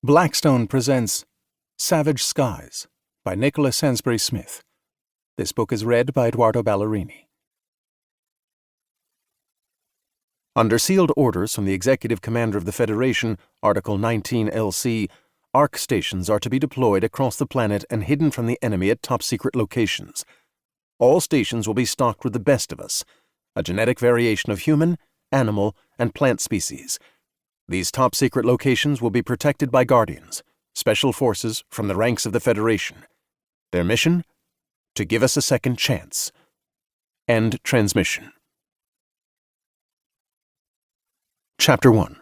Blackstone presents Savage Skies by Nicholas Sansbury Smith. This book is read by Eduardo Ballerini. Under sealed orders from the Executive Commander of the Federation, Article 19 LC, ARC stations are to be deployed across the planet and hidden from the enemy at top-secret locations. All stations will be stocked with the best of us, a genetic variation of human, animal, and plant species. These top-secret locations will be protected by Guardians, special forces from the ranks of the Federation. Their mission? To give us a second chance. End transmission. Chapter 1.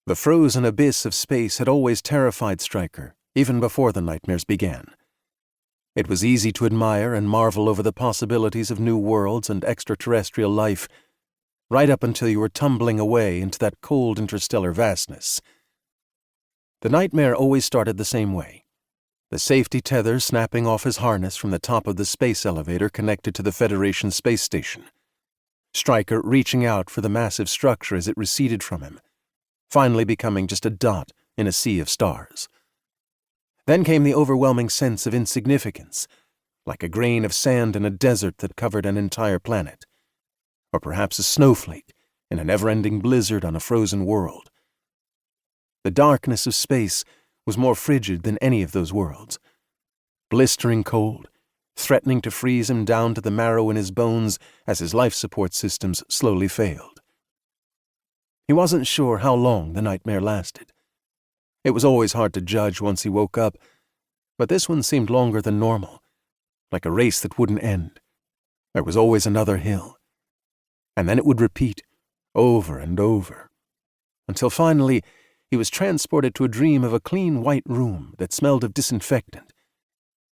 The frozen abyss of space had always terrified Stryker, even before the nightmares began. It was easy to admire and marvel over the possibilities of new worlds and extraterrestrial life, right up until you were tumbling away into that cold interstellar vastness. The nightmare always started the same way. The safety tether snapping off his harness from the top of the space elevator connected to the Federation space station. Stryker reaching out for the massive structure as it receded from him, finally becoming just a dot in a sea of stars. Then came the overwhelming sense of insignificance, like a grain of sand in a desert that covered an entire planet, or perhaps a snowflake in a never-ending blizzard on a frozen world. The darkness of space was more frigid than any of those worlds. Blistering cold, threatening to freeze him down to the marrow in his bones as his life support systems slowly failed. He wasn't sure how long the nightmare lasted. It was always hard to judge once he woke up, but this one seemed longer than normal, like a race that wouldn't end. There was always another hill. And then it would repeat, over and over, until finally he was transported to a dream of a clean white room that smelled of disinfectant.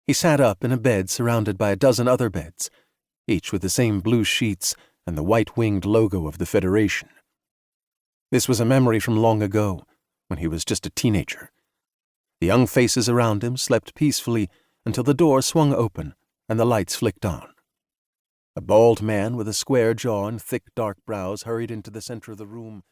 He sat up in a bed surrounded by a dozen other beds, each with the same blue sheets and the white-winged logo of the Federation. This was a memory from long ago, when he was just a teenager. The young faces around him slept peacefully until the door swung open and the lights flicked on. A bald man with a square jaw and thick dark brows hurried into the center of the room,